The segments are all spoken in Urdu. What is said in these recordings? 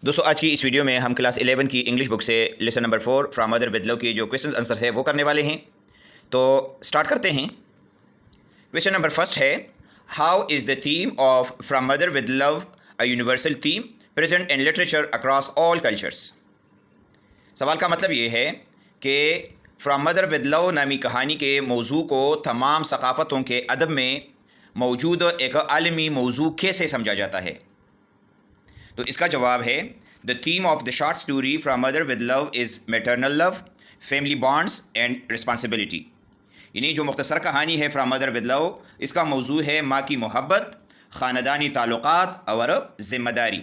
دوستوں آج کی اس ویڈیو میں ہم کلاس 11 کی انگلش بک سے lesson number 4 from mother with love کی جو کویشچنز آنسر ہے وہ کرنے والے ہیں. تو سٹارٹ کرتے ہیں. کویشچن نمبر فرسٹ ہے how is the theme of from mother with love a universal theme present in literature across all cultures. سوال کا مطلب یہ ہے کہ فرام مدر ود لو نامی کہانی کے موضوع کو تمام ثقافتوں کے ادب میں موجود ایک عالمی موضوع کیسے سمجھا جاتا ہے. تو اس کا جواب ہے the theme of the short story from mother with love is maternal love family bonds and responsibility. یعنی جو مختصر کہانی ہے فرام مدر ود لو اس کا موضوع ہے ماں کی محبت، خاندانی تعلقات اور ذمہ داری.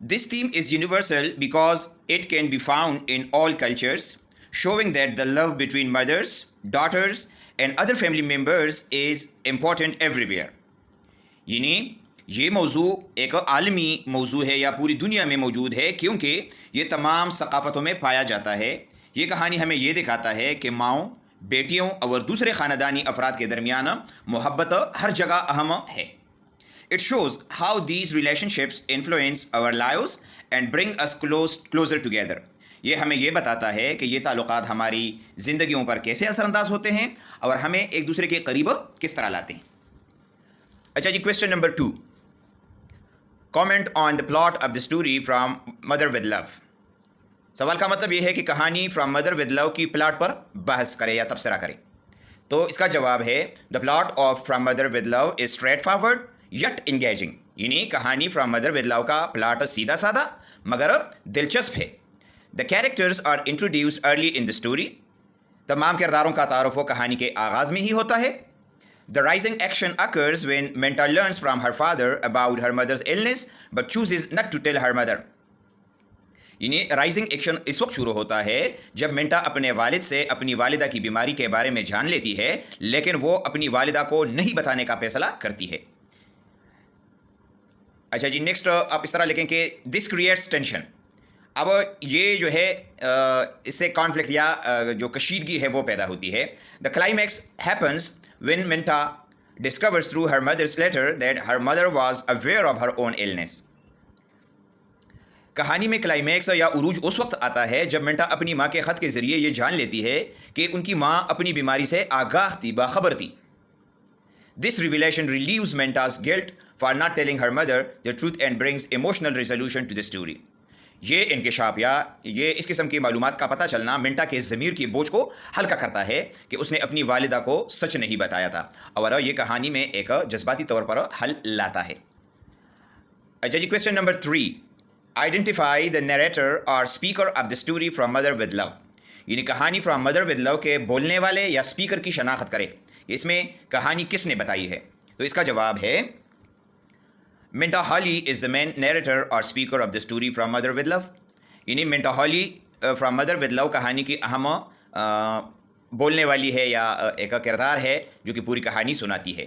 This theme is universal because it can be found in all cultures showing that the love between mothers, daughters and other family members is important everywhere. یعنی یہ موضوع ایک عالمی موضوع ہے یا پوری دنیا میں موجود ہے کیونکہ یہ تمام ثقافتوں میں پایا جاتا ہے. یہ کہانی ہمیں یہ دکھاتا ہے کہ ماؤں، بیٹیوں اور دوسرے خاندانی افراد کے درمیان محبت ہر جگہ اہم ہے. It shows how these relationships influence our lives and bring us closer together. یہ ہمیں یہ بتاتا ہے کہ یہ تعلقات ہماری زندگیوں پر کیسے اثر انداز ہوتے ہیں اور ہمیں ایک دوسرے کے قریب کس طرح لاتے ہیں. اچھا جی، question number 2. Comment on the plot of the story from mother with love. سوال کا مطلب یہ ہے کہ کہانی فرام مدر ود لو کی پلاٹ پر بحث کرے یا تبصرہ کرے. تو اس کا جواب ہے the plot of from mother with love is straightforward yet engaging. یعنی کہانی فرام مدر ود لو کا پلاٹ سیدھا سادہ مگر دلچسپ ہے. The characters are introduced early in the story. تمام کرداروں کا تعارف و کہانی کے آغاز میں ہی ہوتا ہے. The rising action occurs when Minta learns from her father about her mother's illness but chooses not to tell her mother. یعنی رائزنگ ایکشن اس وقت شروع ہوتا ہے جب منٹا اپنے والد سے اپنی والدہ کی بیماری کے بارے میں جان لیتی ہے لیکن وہ اپنی والدہ کو نہیں بتانے کا فیصلہ کرتی ہے. اچھا جی، نیکسٹ آپ اس طرح لکھیں کہ دس کریٹس ٹینشن. اب یہ جو ہے اس سے کانفلکٹ یا جو کشیدگی ہے وہ پیدا ہوتی ہے. The climax happens when Minta discovers through her mother's letter that her mother was aware of her own illness. کہانی میں کلائمیکس یا عروج اس وقت آتا ہے جب منٹا اپنی ماں کے خط کے ذریعے یہ جان لیتی ہے کہ ان کی ماں اپنی بیماری سے آگاہ تھی، باخبر تھی. This revelation relieves Minta's guilt for not telling her mother the truth and brings emotional resolution to the story. یہ انکشاف یا یہ اس قسم کی معلومات کا پتہ چلنا منٹا کے ضمیر کی بوجھ کو ہلکا کرتا ہے کہ اس نے اپنی والدہ کو سچ نہیں بتایا تھا اور یہ کہانی میں ایک جذباتی طور پر حل لاتا ہے. اچھا جی، question number 3. Identify the narrator or speaker of the story from mother with love. یعنی کہانی فرام مدر ود لو کے بولنے والے یا اسپیکر کی شناخت کرے. اس میں کہانی کس نے بتائی ہے؟ تو اس کا جواب ہے Minta Hawley is the main narrator or speaker of the story from Mother with Love. یعنی منٹا ہالی فرام مدر ود لو کہانی کی اہم بولنے والی ہے یا ایک کردار ہے جو کہ پوری کہانی سناتی ہے.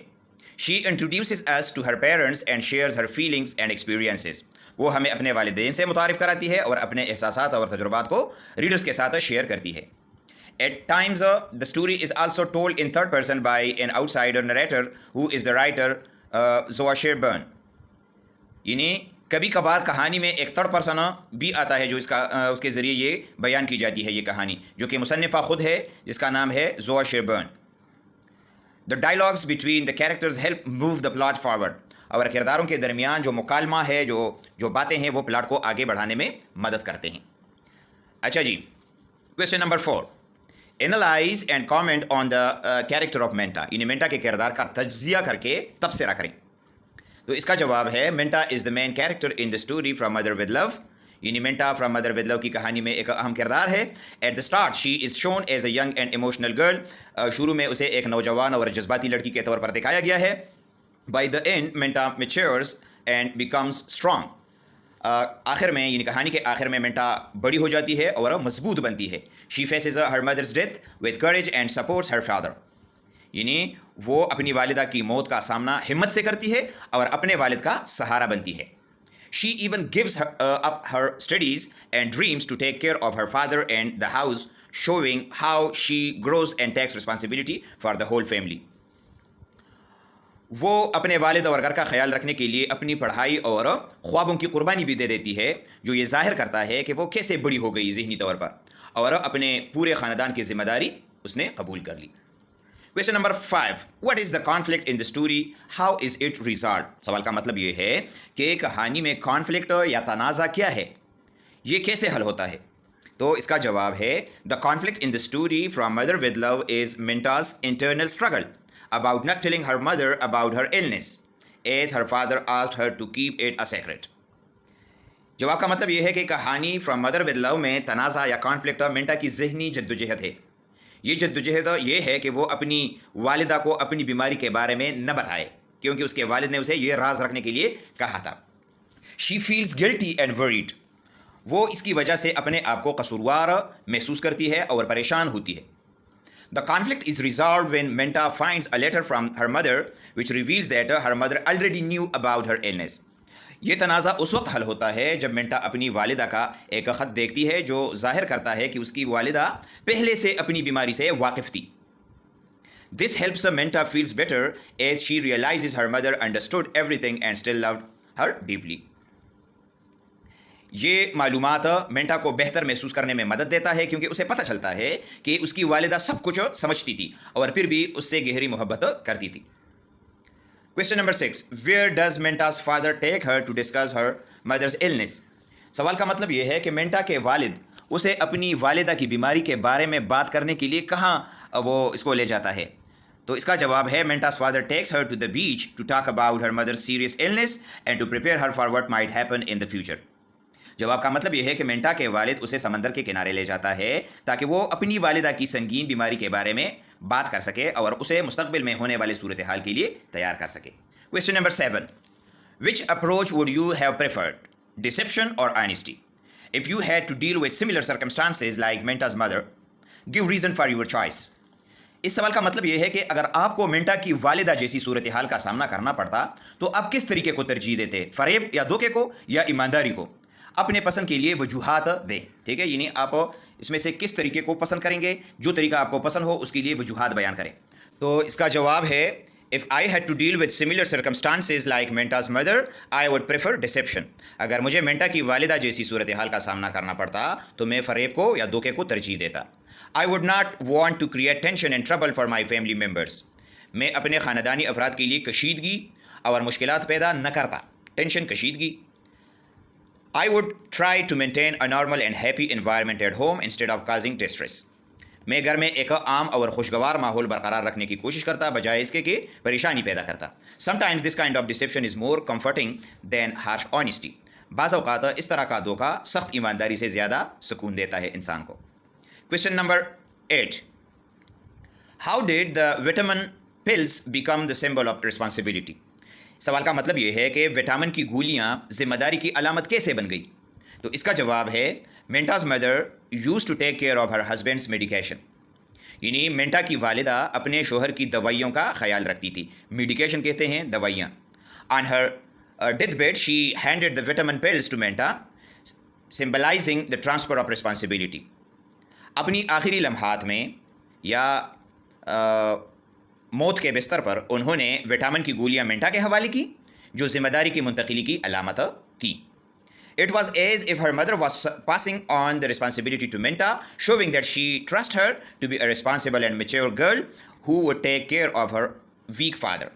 She introduces us to her parents and shares her feelings and experiences. وہ ہمیں اپنے والدین سے متعارف کراتی ہے اور اپنے احساسات اور تجربات کو ریڈرز کے ساتھ شیئر کرتی ہے. At times the story is also told in third person by an outsider narrator who is the writer Zoa Sherburne. یعنی کبھی کبھار کہانی میں ایک تھرڈ پرسن بھی آتا ہے جو اس کے ذریعے یہ بیان کی جاتی ہے یہ کہانی، جو کہ مصنفہ خود ہے جس کا نام ہے Zoe Sherburn. The dialogues between the characters help move the plot forward. اور کرداروں کے درمیان جو مکالمہ ہے، جو باتیں ہیں وہ پلاٹ کو آگے بڑھانے میں مدد کرتے ہیں. اچھا جی، question number 4. Analyse and comment on the character of Minta. یعنی منٹا کے کردار کا تجزیہ کر کے تبصرہ کریں. تو اس کا جواب ہے Minta is the main character in the story from mother with love. یعنی Minta from mother with love کی کہانی میں ایک اہم کردار ہے. At the start she is shown as a young and emotional girl. شروع میں اسے ایک نوجوان اور جذباتی لڑکی کے طور پر دکھایا گیا ہے. By the end Minta matures and becomes strong. آخر میں یعنی کہانی کے آخر میں منٹا بڑی ہو جاتی ہے اور مضبوط بنتی ہے. She faces her mother's death with courage and supports her father. یعنی وہ اپنی والدہ کی موت کا سامنا ہمت سے کرتی ہے اور اپنے والد کا سہارا بنتی ہے. She even gives up her studies and dreams to take care of her father and the house showing how she grows and takes responsibility for the whole family. وہ اپنے والد اور گھر کا خیال رکھنے کے لیے اپنی پڑھائی اور خوابوں کی قربانی بھی دے دیتی ہے، جو یہ ظاہر کرتا ہے کہ وہ کیسے بڑی ہو گئی ذہنی طور پر، اور اپنے پورے خاندان کی ذمہ داری اس نے قبول کر لی۔ Question number 5، what is the conflict in the story, how is it resolved? سوال کا مطلب یہ ہے کہ کہانی میں کانفلکٹ یا تنازع کیا ہے، یہ کیسے حل ہوتا ہے؟ تو اس کا جواب ہے the conflict in the story from mother with love is Minta's internal struggle about not telling her mother about her illness as her father asked her to keep it a secret۔ جواب کا مطلب یہ ہے کہ کہانی فرام مدر ود لو میں تنازع یا کانفلکٹ منٹا کی ذہنی جدوجہد ہے۔ یہ جدوجہد یہ ہے کہ وہ اپنی والدہ کو اپنی بیماری کے بارے میں نہ بتائے، کیونکہ اس کے والد نے اسے یہ راز رکھنے کے لیے کہا تھا۔ She feels guilty and word, وہ اس کی وجہ سے اپنے آپ کو قصوروار محسوس کرتی ہے اور پریشان ہوتی ہے۔ The conflict is resolved when Menta finds a letter from her mother which reveals that her mother already knew about her illness۔ یہ تنازع اس وقت حل ہوتا ہے جب منٹا اپنی والدہ کا ایک خط دیکھتی ہے جو ظاہر کرتا ہے کہ اس کی والدہ پہلے سے اپنی بیماری سے واقف تھی۔ This helps Menta feels better as she realizes her mother understood everything and still loved her deeply۔ یہ معلومات منٹا کو بہتر محسوس کرنے میں مدد دیتا ہے، کیونکہ اسے پتہ چلتا ہے کہ اس کی والدہ سب کچھ سمجھتی تھی اور پھر بھی اس سے گہری محبت کرتی تھی۔ Question number 6، where does Minta's father take her to discuss her mother's illness؟ سوال کا مطلب یہ ہے کہ منٹا کے والد اسے اپنی والدہ کی بیماری کے بارے میں بات کرنے کے لیے کہاں وہ اس کو لے جاتا ہے؟ تو اس کا جواب ہے Minta's father takes her to the beach to talk about her mother's serious illness and to prepare her for what might happen in the future. جواب کا مطلب یہ ہے کہ منٹا کے والد اسے سمندر کے کنارے لے جاتا ہے تاکہ وہ اپنی والدہ کی سنگین بیماری کے بارے میں بات کر سکے اور اسے مستقبل میں ہونے والے صورتحال کے لیے تیار کر سکے۔ Question number 7، which approach would you have preferred, deception or honesty? If you had to deal with similar circumstances like Minta's mother, give reason for your choice. اس سوال کا مطلب یہ ہے کہ اگر آپ کو منٹا کی والدہ جیسی صورتحال کا سامنا کرنا پڑتا تو آپ کس طریقے کو ترجیح دیتے، فریب یا دھوکے کو یا ایمانداری کو؟ اپنے پسند کے لیے وجوہات دیں، ٹھیک ہے، یعنی آپ اس میں سے کس طریقے کو پسند کریں گے، جو طریقہ آپ کو پسند ہو اس کے لیے وجوہات بیان کریں۔ تو اس کا جواب ہے if I had to deal with similar circumstances like Menta's mother, I would prefer deception۔ اگر مجھے منٹا کی والدہ جیسی صورتحال کا سامنا کرنا پڑتا تو میں فریب کو یا دھوکے کو ترجیح دیتا۔ I would not want to create tension and trouble for my family members۔ میں اپنے خاندانی افراد کے لیے کشیدگی اور مشکلات پیدا نہ کرتا، ٹینشن، کشیدگی۔ I would try to maintain a normal and happy environment at home instead of causing distress۔ میں گھر میں ایک عام اور خوشگوار ماحول برقرار رکھنے کی کوشش کرتا بجائے اس کے کہ پریشانی پیدا کرتا۔ Sometimes this kind of deception is more comforting than harsh honesty۔ بعض اوقات اس طرح کا دھوکہ سخت ایمانداری سے زیادہ سکون دیتا ہے انسان کو۔ Question number 8، How did the vitamin pills become the symbol of responsibility؟ سوال کا مطلب یہ ہے کہ وٹامن کی گولیاں ذمہ داری کی علامت کیسے بن گئی؟ تو اس کا جواب ہے Minta's mother used to take care of her husband's medication. یعنی منٹا کی والدہ اپنے شوہر کی دوائیوں کا خیال رکھتی تھی، میڈیکیشن کہتے ہیں دوائیاں۔ On her deathbed she handed the vitamin pills to Minta symbolising the transfer of responsibility. اپنی آخری لمحات میں یا موت کے بستر پر انہوں نے وٹامن کی گولیاں منٹا کے حوالے کی، جو ذمہ داری کی منتقلی کی علامت تھی۔ It was as if her mother was passing on the responsibility to Minta, showing that she trusts her to be a responsible and mature girl who would take care of her weak father۔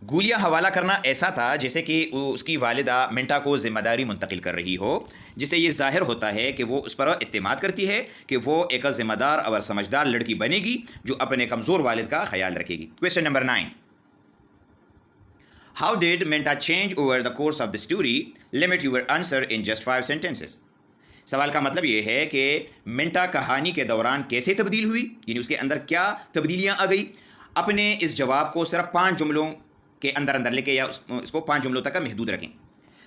گولیاں حوالہ کرنا ایسا تھا جیسے کہ اس کی والدہ منٹا کو ذمہ داری منتقل کر رہی ہو، جس سے یہ ظاہر ہوتا ہے کہ وہ اس پر اعتماد کرتی ہے کہ وہ ایک ذمہ دار اور سمجھدار لڑکی بنے گی جو اپنے کمزور والد کا خیال رکھے گی۔ Question number 9، How did Minta change over the course of the story? Limit your answer in just 5 sentences۔ سوال کا مطلب یہ ہے کہ منٹا کہانی کے دوران کیسے تبدیل ہوئی، یعنی اس کے اندر کیا تبدیلیاں آ گئی۔ اپنے اس جواب کو صرف 5 جملوں کے اندر لے کے یا اس کو 5 جملوں تک محدود رکھیں۔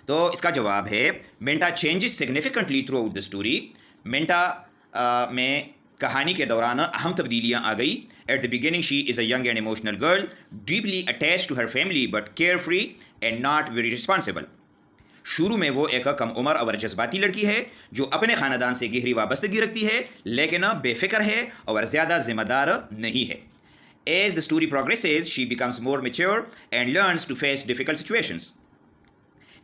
تو اس کا جواب ہے Minta changes significantly throughout the story. Minta میں کہانی کے دوران اہم تبدیلیاں آ گئی۔ At the beginning she is a young and emotional girl deeply attach to her family but carefree and not very responsible. شروع میں وہ ایک کم عمر اور جذباتی لڑکی ہے جو اپنے خاندان سے گہری وابستگی رکھتی ہے لیکن بے فکر ہے اور زیادہ ذمہ دار نہیں ہے۔ As the story progresses, she becomes more mature and learns to face difficult situations.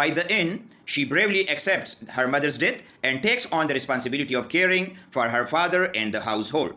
By the end, she bravely accepts her mother's death and takes on the responsibility of caring for her father and the household.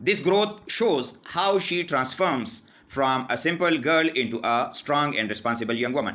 This growth shows how she transforms from a simple girl into a strong and responsible young woman.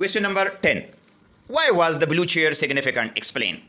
Question number 10. Why was the blue chair significant? Explain.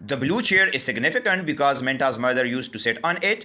The blue chair is significant because Minta's mother used to sit on it.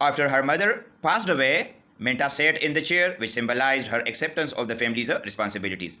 After her mother passed away, Minta sat in the chair, which symbolized her acceptance of the family's responsibilities.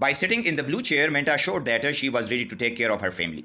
By sitting in the blue chair, Minta showed that she was ready to take care of her family.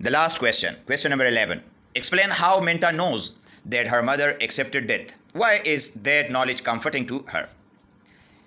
The last question, question number 11. Explain how Minta knows that her mother accepted death. Why is that knowledge comforting to her?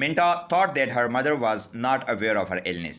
Minta thought that her mother was not aware of her illness.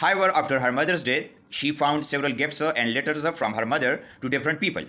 However, after her mother's death, she found several gifts and letters from her mother to different people.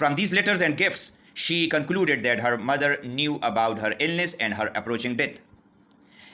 From these letters and gifts, she concluded that her mother knew about her illness and her approaching death.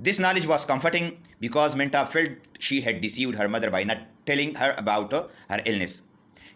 This knowledge was comforting because Minta felt she had deceived her mother by not telling her about her illness.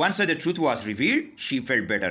Once the truth was revealed, she felt better.